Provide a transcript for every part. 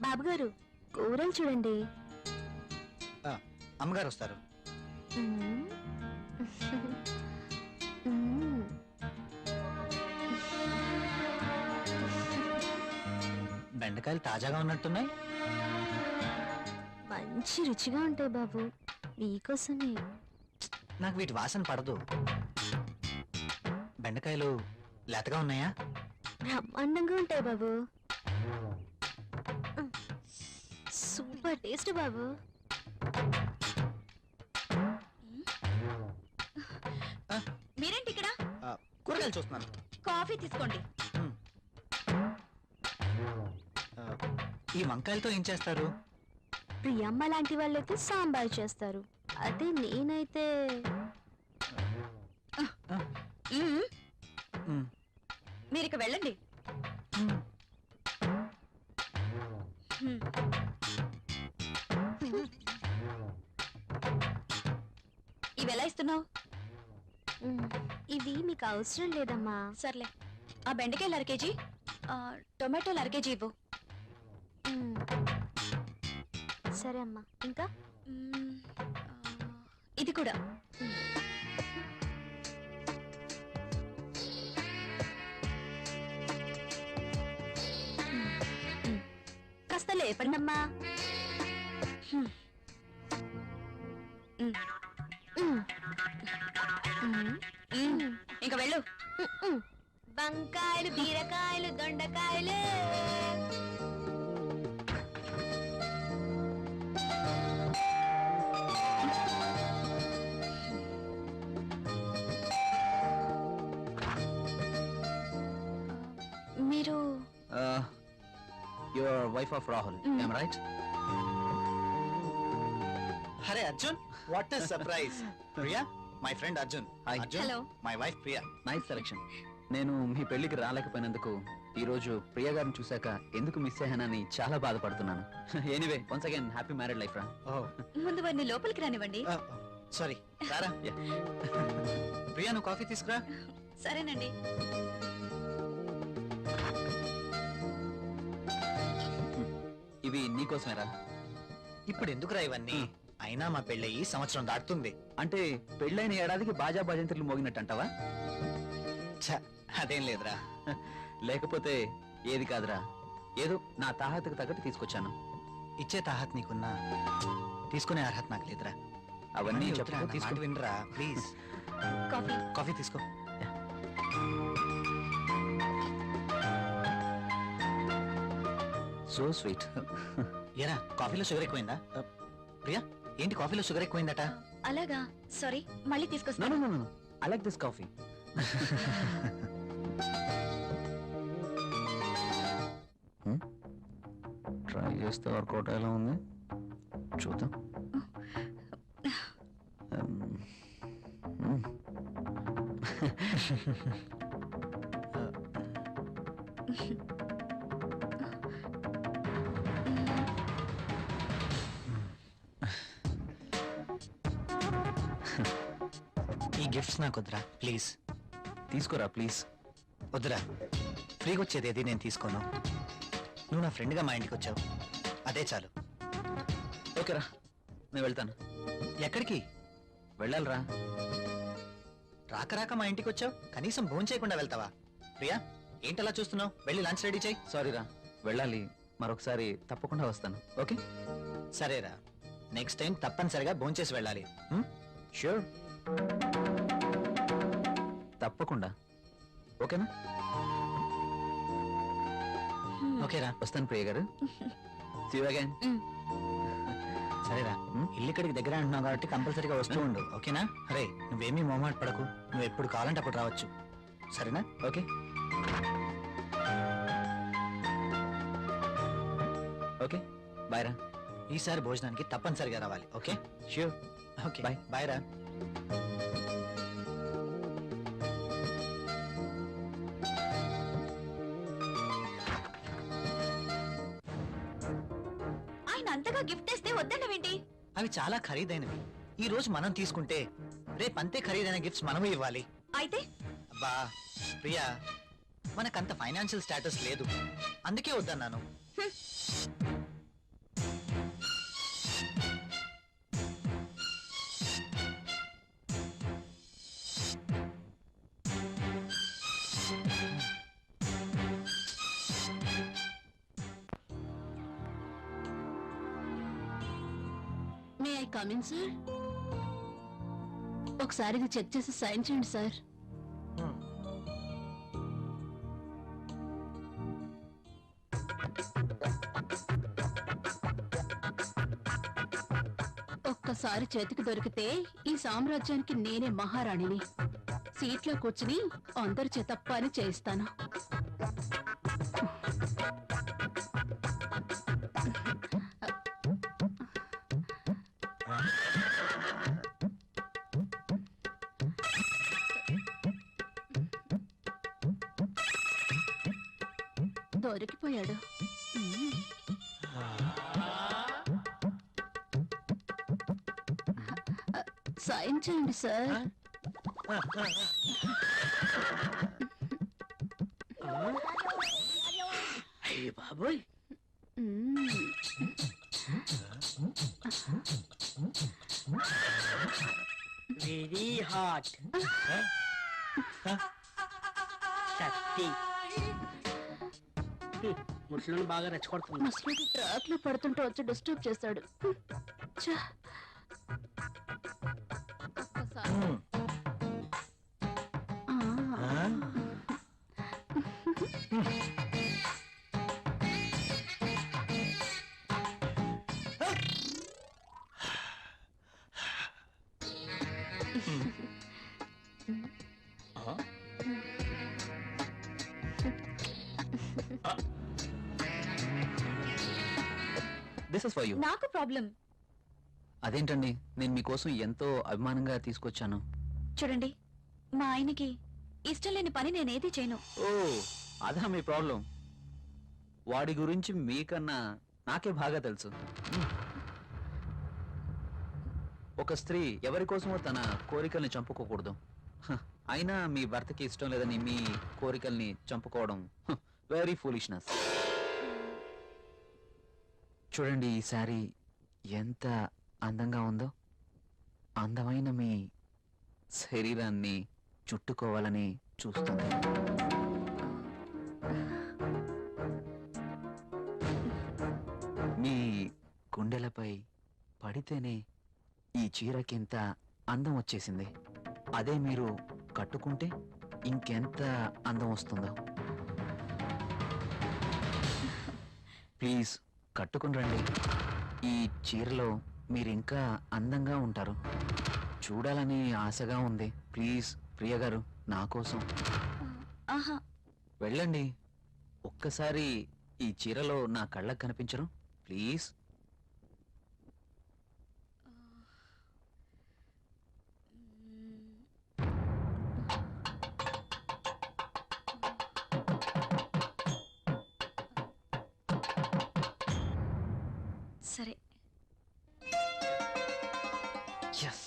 బాబుగారు కూరలు చూడండి. అమ్మగారు వస్తారు. బెండకాయలు తాజాగా ఉన్నట్టున్నాయి. మంచి రుచిగా ఉంటాయి బాబు, మీకోసమే. నాకు వీటి వాసన పడదు. బెండకాయలు లేతగా ఉన్నాయా? బ్రహ్మాండంగా ఉంటాయి బాబు. సూపర్ టేస్ట్ బాబు. మీరేంటి ఇక్కడ? కూరగాయలు చూస్తున్నాను. కాఫీ తీసుకోండి. ఈ వంకాయలతో ఏం చేస్తారు? ప్రియమ్మ లాంటి వాళ్ళైతే సాంబార్ చేస్తారు, అదే నేనైతే మీరు ఇక వెళ్ళండి. ఇవి ఎలా ఇస్తున్నావు? ఇవి మీకు అవసరం లేదమ్మా. సర్లే, ఆ బెండకాయలు 1/2 కేజీ, టొమాటోలు 1/2 కేజీ ఇవ్వు. సరే అమ్మా. ఇంకా ఇది కూడా. కాస్త లేపండమ్మా. ఇంకా వెళ్ళు. వంకాయలు, బీరకాయలు, దొండకాయలు. మీరు your wife of Rahul, am I right? అరే Arjun, what a surprise. Priya, my friend Arjun. Hello. My wife Priya. Nice selection. నేను మీ పెళ్లికి రాలేకపోయినందుకు ఈ రోజు ప్రియా గారిని చూశాక ఎందుకు మిస్ అయ్యానని చాలా బాధపడుతున్నాను. Anyway, once again happy married life రా. ముందు వారిని లోపలికి రానివ్వండి. సారీ, రారా. ప్రియా, నువ్వు కాఫీ తీసుకురా. సరేనండి. ఇవి నీకోసమేరా. ఇప్పుడు ఎందుకురా ఇవన్నీ? అయినా మా పెళ్ళయి సంవత్సరం దాటుతుంది. అంటే పెళ్ళైన ఏడాదికి బాజా భజంత్రులు మోగినట్టు అంటావా? అదేం లేదురా. లేకపోతే ఏది కాదురా, ఏదో నా తాహతకు తగ్గట్టు తీసుకొచ్చాను. ఇచ్చే తాహత్ నీకున్నా, తీసుకునే అర్హత నాకు లేదురా. అవన్నీ చెప్తా, తీసుకు వినరా ప్లీజ్. కాఫీ. కాఫీ తీసుకో. So sweet. ఏరా, కాఫీలో షుగర్ ఎక్కువైందా? ప్రియా, ఏంటి కాఫీలో షుగర్ ఎక్కువైందట? అలాగా, సారీ, మళ్ళీ తీసుకొస్తాను. No. I like this coffee. Try చేస్తే వర్కౌట్ ఎలా ఉంది చూద్దాం. ఈ గిఫ్ట్స్ నాకు వద్దురా ప్లీజ్. తీసుకోరా ప్లీజ్. వద్దురా, ఫ్రీగా వచ్చేది ఏది నేను తీసుకోను. నువ్వు నా ఫ్రెండ్గా మా ఇంటికి వచ్చావు, అదే చాలు. ఓకేరా, నేను వెళ్తాను. ఎక్కడికి వెళ్ళాలిరా. రాక రాక మా ఇంటికి వచ్చావు, కనీసం భోజనం చేయకుండా వెళ్తావా? ప్రియా, ఏంటలా చూస్తున్నావు? వెళ్ళి లంచ్ రెడీ చేయి. సారీరా, వెళ్ళాలి. మరొకసారి తప్పకుండా వస్తాను. ఓకే? సరేరా, నెక్స్ట్ టైం తప్పనిసరిగా భోజనం చేసి వెళ్ళాలి. ష్యూర్, తప్పకుండా. ఓకేనా? ఓకేరా, వస్తాను ప్రియ గారు. See you again. సరేరా, ఇల్లు ఇక్కడికి దగ్గర అంటున్నావు కాబట్టి కంపల్సరీగా వస్తూ ఉండు. ఓకేనా? అరే, నువ్వేమీ మొహమాట పడకు, నువ్వు ఎప్పుడు కావాలంటే అప్పుడు రావచ్చు. సరేనా? ఓకే. ఓకే, బాయ్ రా. ఈసారి భోజనానికి తప్పనిసరిగా రావాలి. Okay? Sure. Okay, bye. Bye రా. ఆయన అంతగా గిఫ్ట్ ఇస్తే వద్దన్నవేంటి? అవి చాలా ఖరీదైనవి. ఈ రోజు మనం తీసుకుంటే రేపు అంతే ఖరీదైన గిఫ్ట్స్ మనము ఇవ్వాలి. అయితే అబ్బా ప్రియా, మనకంత ఫైనాన్షియల్ స్టేటస్ లేదు, అందుకే వద్దన్నాను. Coming sir. ఒకసారి ఇది చెక్ చేసి సైన్ చేయండి సార్. ఒక్కసారి చేతికి దొరికితే ఈ సామ్రాజ్యానికి నేనే మహారాణిని. సీట్లో కూర్చుని అందరి చేత పని చేయిస్తాను. దొరికిపోయాడు. సైన్ చేయండి సార్. అయ్య బాబోయ్, వెరీ హాట్. శక్తి ముసలిని బాగా రెచ్చగొడుతుంది. ముసలికి ట్రాక్ లో పడుతుంటే వచ్చి డిస్టర్బ్ చేశాడు. ఛ! ఒక్కసారి. ఆ. This is for you. నాకు ప్రాబ్లం. అదేంటండి, నేను మీకోసం ఎంతో అభిమానంగా తీసుకొచ్చాను. చూడండి, మా ఆయనకి ఇష్టం లేని పని నేనేది చేయను. ఓ, అదా మీ ప్రాబ్లం. వాడి గురించి మీకన్నా నాకే బాగా తెలుసు. ఒక స్త్రీ ఎవరి కోసమో తన కోరికల్ని చంపుకోకూడదు. హ, అయినా మీ భర్తకి ఇష్టం లేదని మీ కోరికల్ని చంపుకోవడం వెరీ ఫూలిష్నెస్. చూడండి, ఈ శారీ ఎంత అందంగా ఉందో. అందమైన మీ శరీరాన్ని చుట్టుకోవాలని చూస్తుంది. మీ గుండెలపై పడితేనే ఈ చీరకింత అందం వచ్చేసింది. అదే మీరు కట్టుకుంటే ఇంకెంత అందం వస్తుందో. ప్లీజ్ కట్టుకుని రండి. ఈ చీరలో మీరు ఇంకా అందంగా ఉంటారు. చూడాలని ఆశగా ఉంది. ప్లీజ్ ప్రియ గారు, నా కోసం ఆహా, వెళ్ళండి. ఒక్కసారి ఈ చీరలో నా కళ్ళకు కనిపించరు? ప్లీజ్. సరే. Yes.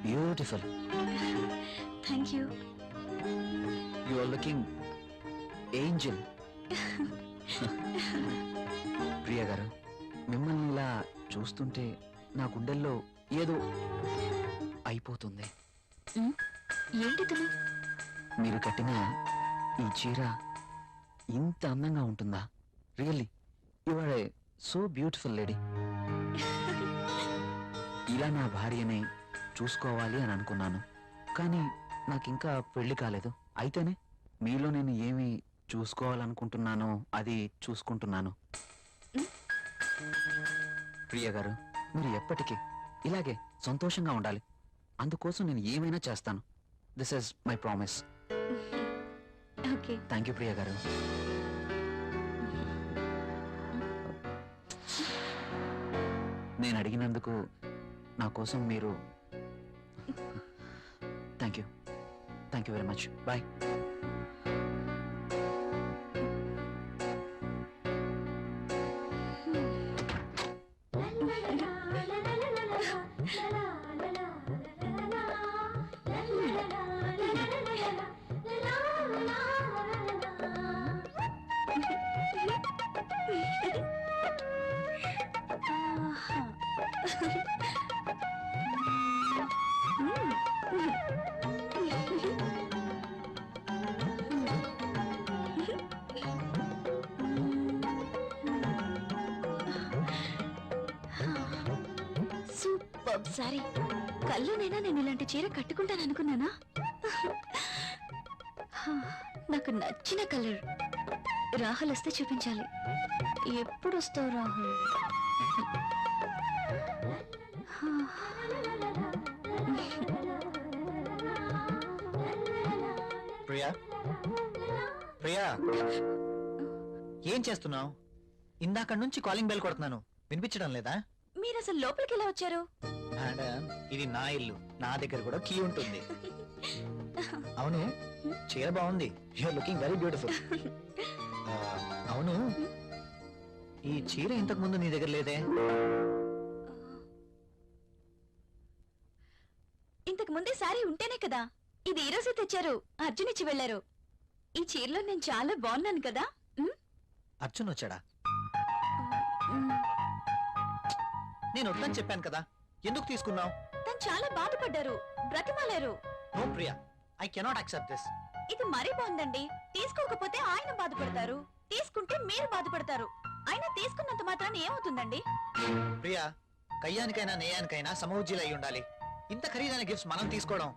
Beautiful. Thank you. You are looking angel. Priya garu, మిమ్మల్ని ఇలా చూస్తుంటే నా గుండెల్లో ఏదో అయిపోతుంది. ఏంటిది? మీరు కట్టిన ఈ చీర ఇంత అందంగా ఉంటుందా? Really you are a so beautiful lady. ఇలా నా భార్యని చూసుకోవాలి అని అనుకున్నాను, కానీ నాకింకా పెళ్లి కాలేదు. అయితేనే మీలో నేను ఏమి చూసుకోవాలనుకుంటున్నానో అది చూసుకుంటున్నాను. ప్రియ గారు, మీరు ఎప్పటికీ ఇలాగే సంతోషంగా ఉండాలి. అందుకోసం నేను ఏమైనా చేస్తాను. This is my promise. Okay. Thank you Priya garu. నేను అడిగినందుకు నా కోసం మీరు thank you very much. Bye. Super sorry. కల్లోనైనా నేను ఇలాంటి చీర కట్టుకుంటాను అనుకున్నానా? నాకు నచ్చిన కలర్. రాహుల్ వస్తే చూపించాలి. ఎప్పుడు వస్తావు రాహుల్? ప్రియా, ప్రియా, ఏం చేస్తున్నావు? ఇందాక నుంచి కాలింగ్ బెల్ కొడుతున్నాను, వినిపించడం లేదా? మీరు అసలు లోపలికి ఎలా వచ్చారు? మేడం, ఇది నా ఇల్లు, నా దగ్గర కూడా కీ ఉంటుంది. అవును, చీర బాగుంది. You are looking very beautiful. అవును, ఈ చీర ఇంతకు ముందు నీ దగ్గర లేదే? ఇంతకు ముందే సారీ ఉంటేనే కదా. ఇది ఈ రోజే తెచ్చారు. అర్జున్ ఇచ్చి వెళ్లారు. ఈ చీరలో నేను చాలా బాగున్నాను కదా. అర్జున్ వచ్చాడా? మ్, నేను వద్దని చెప్పాను కదా, ఎందుకు తీసుకున్నావు? తను చాలా బాధపడ్డారు, బ్రతిమాలారు. No Priya, I cannot accept this. ఇది మరీ బాగుందండి. తీసుకోకపోతే ఆయన బాధపడతారు, తీసుకుంటే మీరు బాధపడతారు. అయినా తీసుకున్నంత మాత్రాన్ని ఏమవుతుందండి? ప్రియా, కయ్యానికైనా నేయానికైనా సమౌజ్జీలు అయి ఉండాలి. ఇంత ఖరీదైన గిఫ్ట్స్ మనం తీసుకోవడం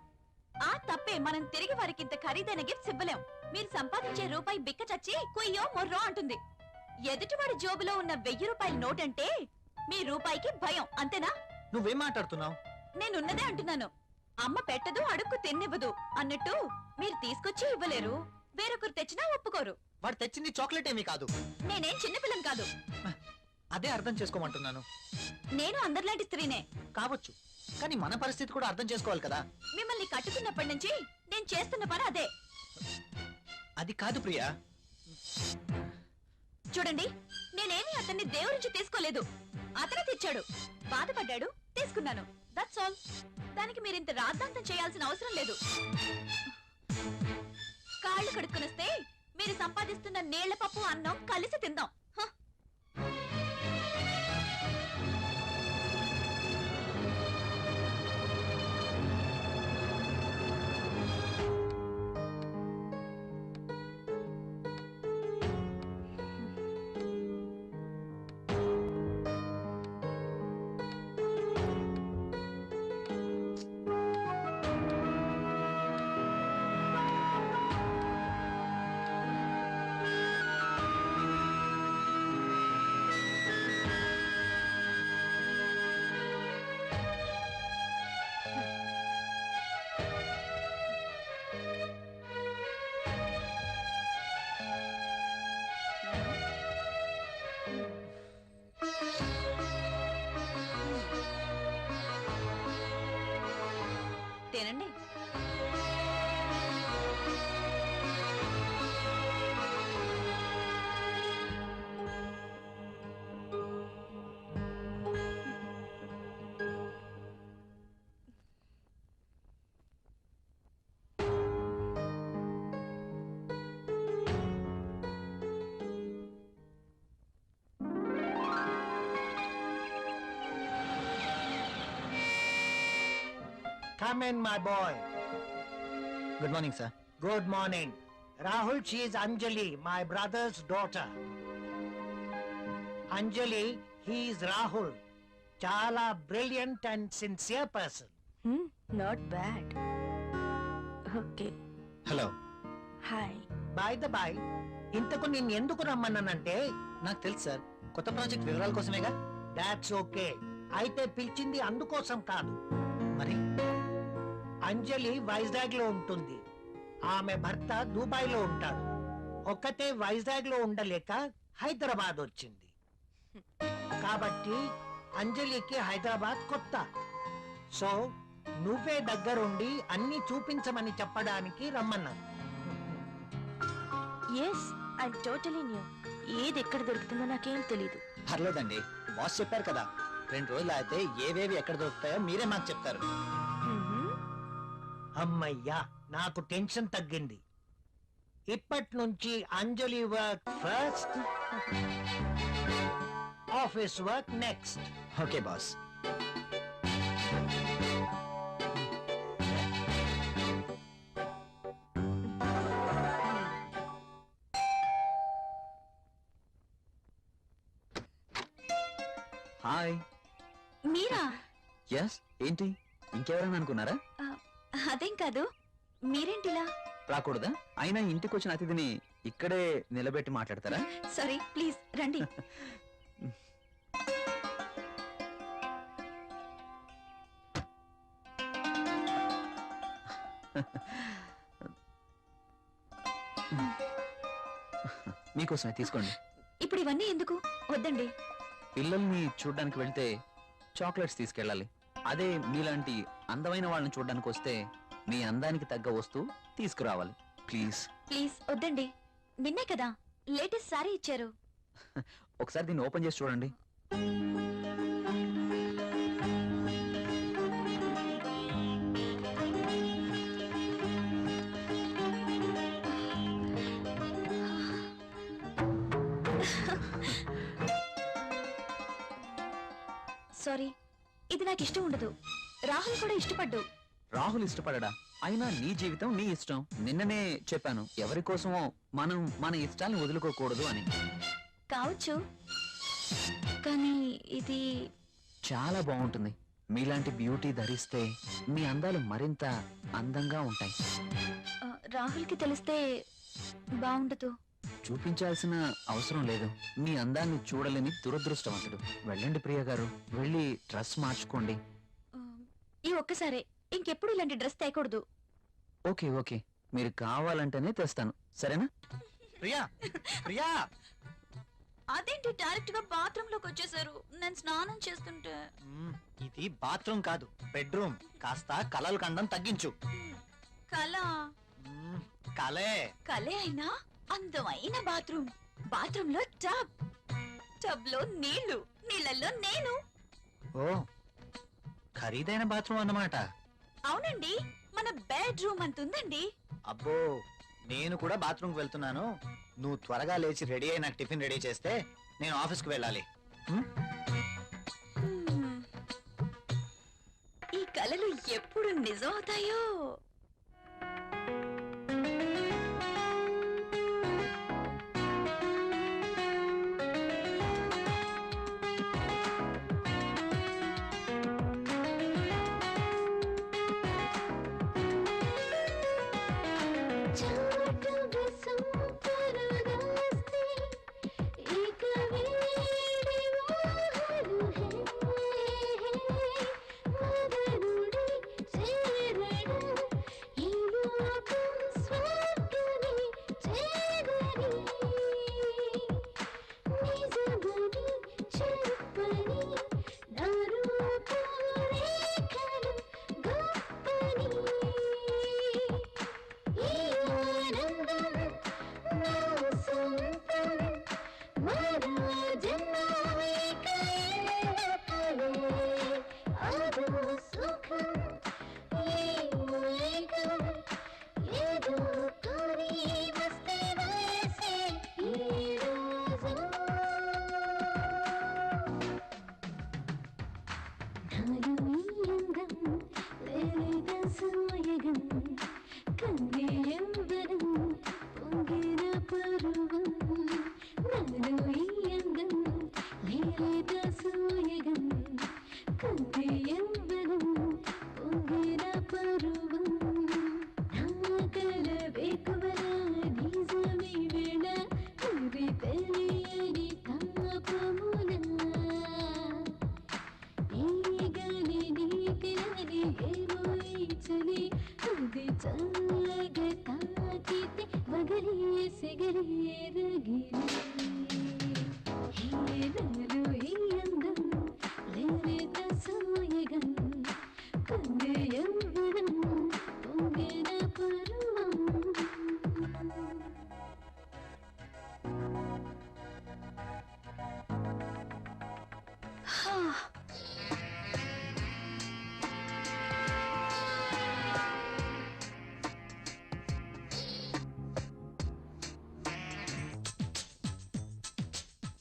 ఆ తప్పే. మనం తిరిగి వారికి ఇంత ఖరీదైన గిఫ్ట్స్ ఇవ్వలేం. మీరు సంపాదించే రూపాయి బిక్క చచ్చి కుయ్యో మొర్రో అంటుంది. ఎదుటివాడి జోబులో ఉన్న 1000 రూపాయల నోట్ అంటే మీ రూపాయికి భయం, అంతేనా? నువ్వేం మాట్లాడుతున్నావు? నేనున్నదే అంటున్నాను. అమ్మ పెట్టదు, అడుక్కు తిన్నివ్వదు అన్నట్టు మీరు తీసుకొచ్చి ఇవ్వలేరు, వేరొకరు తెచ్చినా ఒప్పుకోరు. వాడు తెచ్చింది చాక్లెట్ ఏమీ కాదు. నేనేం చిన్నపిల్లం కాదు. అదే అర్థం చేసుకోమంటున్నాను. నేను అందరిలాంటి స్త్రీనే. కావచ్చు, కానీ మన పరిస్థితి కూడా అర్థం చేసుకోవాలి కదా. మిమ్మల్ని కట్టుకున్నప్పటి నుంచి నేను చేస్తున్న పని అదే. అది కాదు ప్రియా. చూడండి, నేనేమి అతన్ని దేవురించి తీసుకోలేదు. అతనే తెచ్చాడు, బాధపడ్డాడు, తీసుకున్నాను. That's all. దానికి మీరింత రాద్ధాంతం చేయాల్సిన అవసరం లేదు. కాళ్ళు కడుక్కునొస్తే మీరు సంపాదిస్తున్న నీళ్ల పప్పు అన్నం కలిసి తిందాం. హ. తినండి. Come in, my boy. Good morning sir. Good morning. Rahul, she is Anjali, my brother's daughter. Anjali, he is Rahul. Chala brilliant and sincere person. Not bad. Okay. Hello. Hi. By the by, ఇంతకు నేను ఎందుకు రమ్మన్నానంటే నాకు తెలుసు sir, కొత్త project వివరాల కోసమేగా. That's okay. అయితే పిలిచింది అందుకోసం కాదు. మరి అంజలి వైజాగ్ లో ఉంటుంది, ఆమె భర్త దుబాయ్ లో ఉంటాడు. ఒక్కతే వైజాగ్ లో ఉండలేక హైదరాబాద్ వచ్చింది. కాబట్టి అంజలికి హైదరాబాద్ కొత్త. సో నువ్వే దగ్గరుండి అన్ని చూపించమని చెప్పడానికి రమ్మన్నాను. Yes I totally new. ఏది ఎక్కడ దొరుకుతుందో నాకేం తెలీదు. పర్లేదండి, బాస్ చెప్పారు కదా, 2 రోజులు అయితే ఏవేవి ఎక్కడ దొరుకుతాయో మీరే మాకు చెప్తారు. అమ్మయ్యా, నాకు టెన్షన్ తగ్గింది. ఇప్పటి నుంచి Anjali work first, office work next. Okay boss. Hi. మీరా? ఎస్, ఏంటి ఇంకెవరైనా అనుకున్నారా? అదేం కాదు, మీరేంటిలా? రాకూడదా? అయినా ఇంటికి వచ్చిన అతిథిని ఇక్కడే నిలబెట్టి మాట్లాడతారా? సారీ, ప్లీజ్ రండి. మీకోసమే తీసుకోండి. ఇప్పుడు ఇవన్నీ ఎందుకు? వద్దండి. పిల్లల్ని చూడ్డానికి వెళ్తే చాక్లెట్స్ తీసుకెళ్ళాలి. అదే మీలాంటి అందమైన వాళ్ళని చూడ్డానికి వస్తే మీ అందానికి తగ్గ వస్తువు తీసుకురావాలి. ప్లీజ్ ప్లీజ్ వద్దండి. నిన్నే కదా లేటెస్ట్ సారీ ఇచ్చారు. ఒకసారి దీన్ని ఓపెన్ చేసి చూడండి. సారీ, ఇది నాకు ఇష్టం ఉండదు. రాహుల్ కూడా ఇష్టపడ్డు. రాహుల్ ఇష్టపడడా? అయినా నీ జీవితం నీ ఇష్టం. నిన్ననే చెప్పాను, ఎవరి కోసమో మనం మన ఇష్టాల్ని వదులుకోకూడదు అని. కావచ్చు, కానీ ఇది చాలా బాగుంటుంది. మీలాంటి బ్యూటీ ధరిస్తే మీ అందాలు మరింత అందంగా ఉంటాయి. రాహుల్కి తెలిస్తే బాగుండదు. చూపించాల్సిన అవసరం లేదు. మీ అందాన్ని చూడలేని దురదృష్టవంతుడు. వెళ్ళండి ప్రియ గారు, వెళ్ళి డ్రెస్ మార్చుకోండి. ఈ ఒక్కసారే, ఇంకెప్పుడు ఇలాంటి డ్రెస్ తేకూడదు. ఓకే ఓకే, మీరు కావాలంటేనే తెస్తాను, సరేనా? ప్రియా, ప్రియా, అదేంటి డైరెక్ట్ గా బాత్రూమ్ లోకి వచ్చేసారు? నేను స్నానం చేస్తుంటే. ఇది బాత్రూమ్ కాదు, బెడ్రూమ్. కాస్త కలలు కండం తగ్గించు. కళ కలే. కలే అయినా అందమైన బాత్రూమ్. బాత్రూమ్ లో టబ్, టబ్ లో నీళ్లు, నీళ్ళల్లో నేను. ఓ, ఖరీదైన బాత్రూమ్ అన్నమాట. అవునండి, మన బెడ్రూమ్ అంతుందండి. అబ్బో, నేను కూడా బాత్రూమ్ కి వెళ్తున్నాను. నువ్వు త్వరగా లేచి రెడీ అయి నాకు టిఫిన్ రెడీ చేస్తే నేను ఆఫీస్ కి వెళ్ళాలి. ఈ కలలు ఎప్పుడు నిజం అవుతాయో.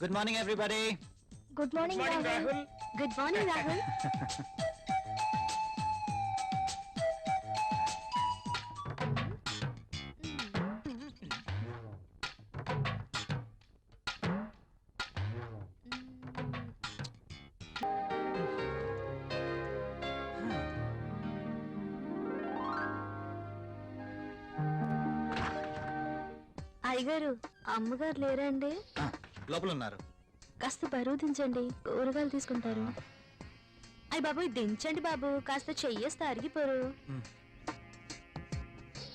Good morning everybody. Good morning Rahul. Good morning Rahul. అయ్యగారు అమ్మగారు లేరండి? లోపల ఉన్నారు. కాస్త బరువు దించండి, కూరగాయలు తీసుకుంటారు. అయ్య బాబు దించండి బాబు, కాస్త చెయ్యేస్తే అరిగిపోరు. మ్.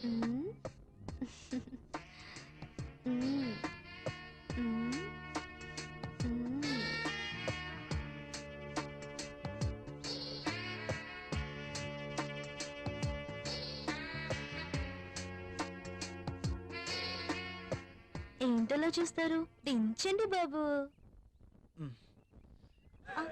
మ్. మ్. మ్. మ్. ఏంటలా చూస్తారు, దించండి బాబు. మ్. ఆ,